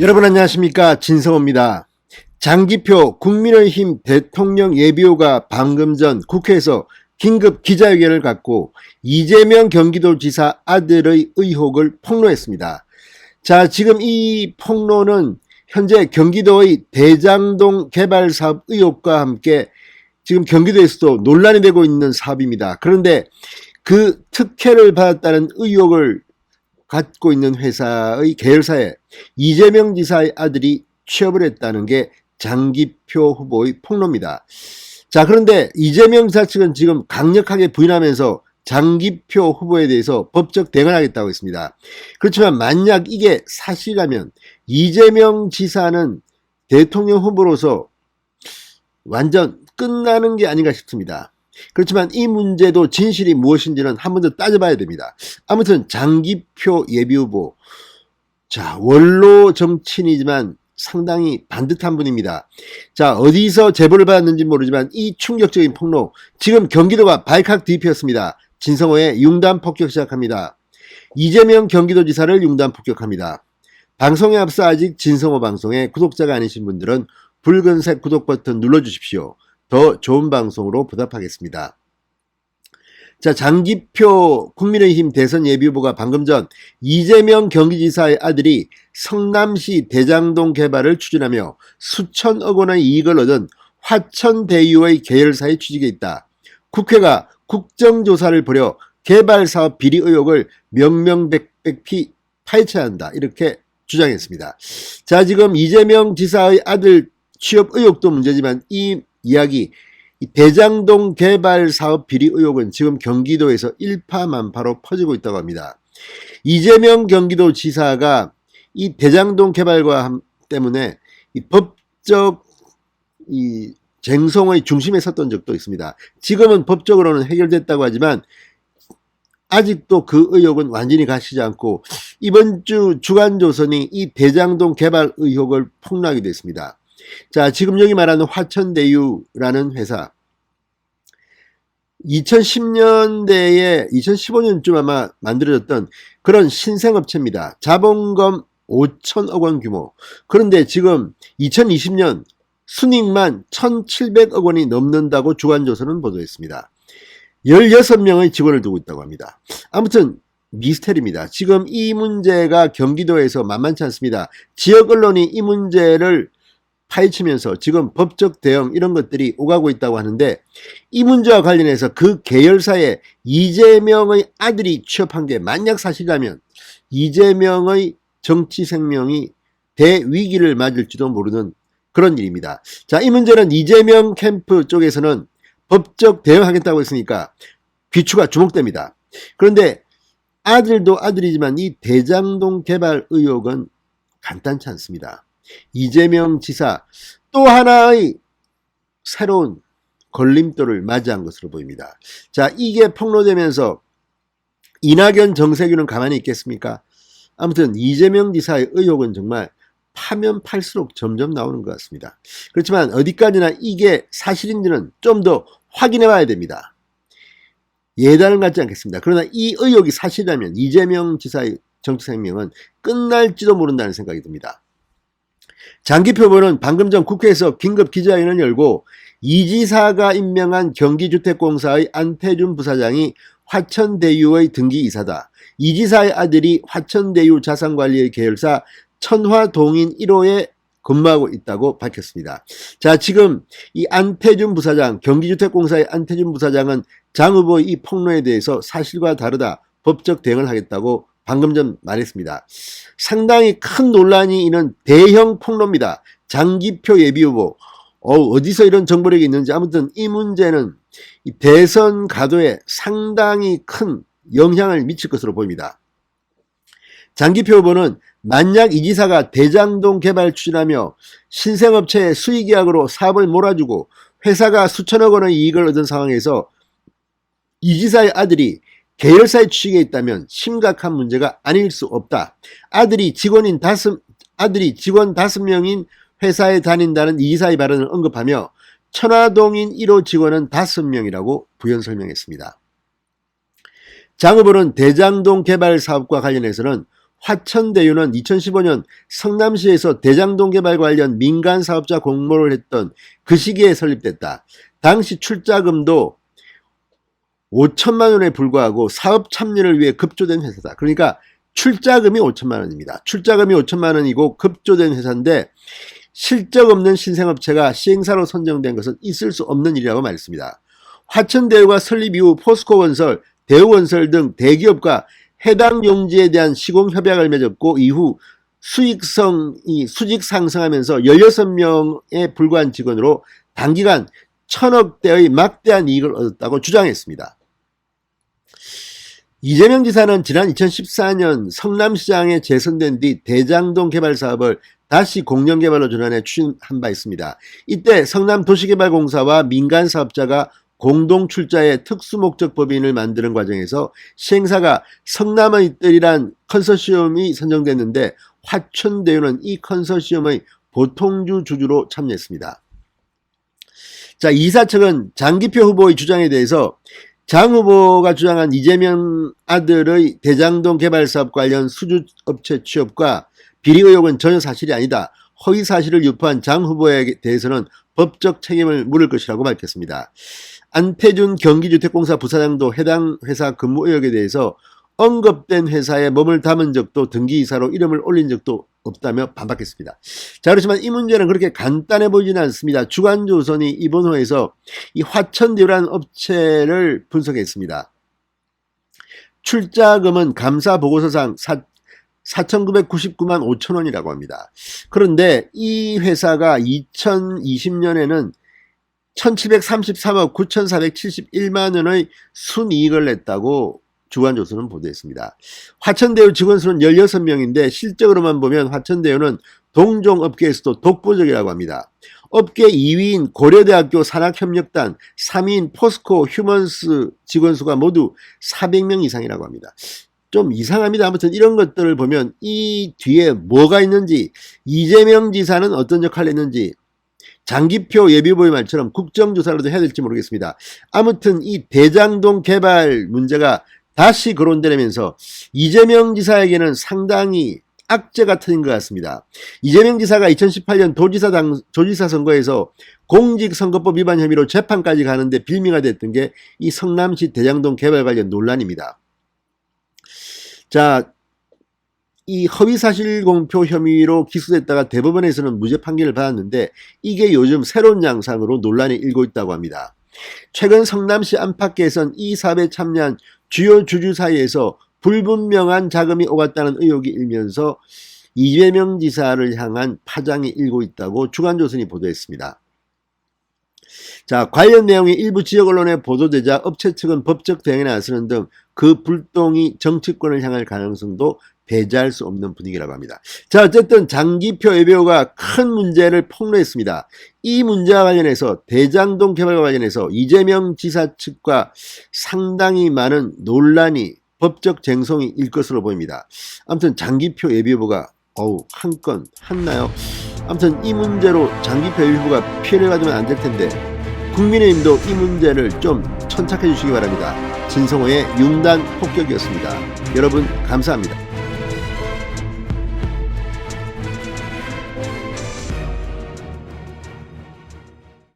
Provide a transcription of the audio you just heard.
여러분 안녕하십니까, 진성호입니다. 장기표 국민의힘 대통령 예비후보가 방금 전 국회에서 긴급 기자회견을 갖고 이재명 경기도지사 아들의 의혹을 폭로했습니다. 자, 지금 이 폭로는 현재 경기도의 대장동 개발 사업 의혹과 함께 지금 경기도에서도 논란이 되고 있는 사업입니다. 그런데 그 특혜를 받았다는 의혹을 갖고 있는 회사의 계열사에 이재명 지사의 아들이 취업을 했다는 게 장기표 후보의 폭로입니다. 자, 그런데 이재명 지사 측은 지금 강력하게 부인하면서 장기표 후보에 대해서 법적 대응을 하겠다고 했습니다. 그렇지만 만약 이게 사실이라면 이재명 지사는 대통령 후보로서 완전 끝나는 게 아닌가 싶습니다. 그렇지만 이 문제도 진실이 무엇인지는 한 번 더 따져봐야 됩니다. 아무튼 장기표 예비후보, 자, 원로 정치인이지만 상당히 반듯한 분입니다. 자, 어디서 제보를 받았는지 모르지만 이 충격적인 폭로, 지금 경기도가 발칵 뒤집혔습니다. 진성호의 융단 폭격 시작합니다. 이재명 경기도지사를 융단 폭격합니다. 방송에 앞서 아직 진성호 방송에 구독자가 아니신 분들은 붉은색 구독 버튼 눌러주십시오. 더 좋은 방송으로 보답하겠습니다. 자, 장기표 국민의힘 대선 예비후보가 방금 전 이재명 경기지사의 아들이 성남시 대장동 개발을 추진하며 수천억 원의 이익을 얻은 화천대유의 계열사에 취직해 있다. 국회가 국정조사를 벌여 개발사업 비리 의혹을 명명백백히 파헤쳐야 한다. 이렇게 주장했습니다. 자, 지금 이재명 지사의 아들 취업 의혹도 문제지만 이 이야기, 대장동 개발 사업 비리 의혹은 지금 경기도에서 일파만파로 퍼지고 있다고 합니다. 이재명 경기도지사가 이 대장동 개발과 때문에 이 법적 쟁송의 중심에 섰던 적도 있습니다. 지금은 법적으로는 해결됐다고 하지만 아직도 그 의혹은 완전히 가시지 않고 이번 주 주간조선이 이 대장동 개발 의혹을 폭로하기도 했습니다. 자, 지금 여기 말하는 화천대유라는 회사, 2010년대에 2015년쯤 아마 만들어졌던 그런 신생업체입니다. 자본금 5천억 원 규모. 그런데 지금 2020년 순이익만 1,700억 원이 넘는다고 주간조선은 보도했습니다. 16명의 직원을 두고 있다고 합니다. 아무튼 미스테리입니다. 지금 이 문제가 경기도에서 만만치 않습니다. 지역 언론이 이 문제를 파헤치면서 지금 법적 대응 이런 것들이 오가고 있다고 하는데, 이 문제와 관련해서 그 계열사에 이재명의 아들이 취업한 게 만약 사실이라면 이재명의 정치 생명이 대위기를 맞을지도 모르는 그런 일입니다. 자, 이 문제는 이재명 캠프 쪽에서는 법적 대응하겠다고 했으니까 귀추가 주목됩니다. 그런데 아들도 아들이지만 이 대장동 개발 의혹은 간단치 않습니다. 이재명 지사 또 하나의 새로운 걸림돌을 맞이한 것으로 보입니다. 자, 이게 폭로되면서 이낙연 정세균은 가만히 있겠습니까? 아무튼 이재명 지사의 의혹은 정말 파면 팔수록 점점 나오는 것 같습니다. 그렇지만 어디까지나 이게 사실인지는 좀 더 확인해 봐야 됩니다. 예단은 갖지 않겠습니다. 그러나 이 의혹이 사실이라면 이재명 지사의 정치 생명은 끝날지도 모른다는 생각이 듭니다. 장기표 후보는 방금 전 국회에서 긴급 기자회견을 열고 이 지사가 임명한 경기주택공사의 안태준 부사장이 화천대유의 등기이사다. 이 지사의 아들이 화천대유 자산관리의 계열사 천화동인 1호에 근무하고 있다고 밝혔습니다. 자, 지금 이 안태준 부사장, 경기주택공사의 안태준 부사장은 장 후보의 이 폭로에 대해서 사실과 다르다, 법적 대응을 하겠다고 방금 전 말했습니다. 상당히 큰 논란이 있는 대형 폭로입니다. 장기표 예비후보, 어디서 이런 정보력이 있는지. 아무튼 이 문제는 이 대선 가도에 상당히 큰 영향을 미칠 것으로 보입니다. 장기표 후보는 만약 이 지사가 대장동 개발 추진하며 신생업체의 수의계약으로 사업을 몰아주고 회사가 수천억 원의 이익을 얻은 상황에서 이 지사의 아들이 계열사에 취직해 있다면 심각한 문제가 아닐 수 없다. 아들이 직원 5명인 회사에 다닌다는 이 지사의 발언을 언급하며 천화동인 1호 직원은 5명이라고 부연 설명했습니다. 장 후보는 대장동 개발 사업과 관련해서는 화천대유는 2015년 성남시에서 대장동 개발 관련 민간 사업자 공모를 했던 그 시기에 설립됐다. 당시 출자금도 5천만 원에 불과하고 사업 참여를 위해 급조된 회사다. 그러니까 출자금이 5천만 원입니다. 출자금이 5천만 원이고 급조된 회사인데 실적 없는 신생업체가 시행사로 선정된 것은 있을 수 없는 일이라고 말했습니다. 화천대유가 설립 이후 포스코건설, 대우건설 등 대기업과 해당 용지에 대한 시공협약을 맺었고 이후 수직 상승하면서 16명에 불과한 직원으로 단기간 1,000억대의 막대한 이익을 얻었다고 주장했습니다. 이재명 지사는 지난 2014년 성남시장에 재선된 뒤 대장동 개발 사업을 다시 공영개발로 전환해 추진한 바 있습니다. 이때 성남도시개발공사와 민간사업자가 공동 출자의 특수목적법인을 만드는 과정에서 시행사가 성남의 뜰이란 컨소시엄이 선정됐는데 화천대유는 이 컨소시엄의 보통주 주주로 참여했습니다. 자, 이사 측은 장기표 후보의 주장에 대해서 장 후보가 주장한 이재명 아들의 대장동 개발사업 관련 수주업체 취업과 비리 의혹은 전혀 사실이 아니다. 허위 사실을 유포한 장 후보에 대해서는 법적 책임을 물을 것이라고 밝혔습니다. 안태준 경기주택공사 부사장도 해당 회사 근무 의혹에 대해서 언급된 회사에 몸을 담은 적도 등기이사로 이름을 올린 적도 없다며 반박했습니다. 자, 그렇지만 이 문제는 그렇게 간단해 보이지는 않습니다. 주간조선이 이번 호에서 이 화천대유라는 업체를 분석했습니다. 출자금은 감사보고서상 4,999만 5천 원이라고 합니다. 그런데 이 회사가 2020년에는 1,733억 9,471만 원의 순이익을 냈다고 주간조선은 보도했습니다. 화천대유 직원 수는 16명인데 실적으로만 보면 화천대유는 동종업계에서도 독보적이라고 합니다. 업계 2위인 고려대학교 산학협력단, 3위인 포스코 휴먼스 직원 수가 모두 400명 이상이라고 합니다. 좀 이상합니다. 아무튼 이런 것들을 보면 이 뒤에 뭐가 있는지, 이재명 지사는 어떤 역할을 했는지, 장기표 예비후보의 말처럼 국정조사라도 해야 될지 모르겠습니다. 아무튼 이 대장동 개발 문제가 다시 거론되면서 이재명 지사에게는 상당히 악재가 터진 것 같습니다. 이재명 지사가 2018년 도지사 선거에서 공직선거법 위반 혐의로 재판까지 가는데 빌미가 됐던 게 이 성남시 대장동 개발 관련 논란입니다. 자, 이 허위사실 공표 혐의로 기소됐다가 대법원에서는 무죄 판결을 받았는데 이게 요즘 새로운 양상으로 논란이 일고 있다고 합니다. 최근 성남시 안팎에선 이 사업에 참여한 주요 주주 사이에서 불분명한 자금이 오갔다는 의혹이 일면서 이재명 지사를 향한 파장이 일고 있다고 주간조선이 보도했습니다. 자, 관련 내용이 일부 지역 언론에 보도되자 업체 측은 법적 대응에 나서는 등 그 불똥이 정치권을 향할 가능성도 배제할 수 없는 분위기라고 합니다. 자, 어쨌든 장기표 예비후보가 큰 문제를 폭로했습니다. 이 문제와 관련해서 대장동 개발과 관련해서 이재명 지사 측과 상당히 많은 논란이 법적 쟁송이 일 것으로 보입니다. 아무튼 장기표 예비후보가 한 건 했나요? 아무튼 이 문제로 장기표 예비후보가 피해를 받으면 안 될 텐데 국민의힘도 이 문제를 좀 천착해 주시기 바랍니다. 진성호의 융단 폭격이었습니다. 여러분 감사합니다.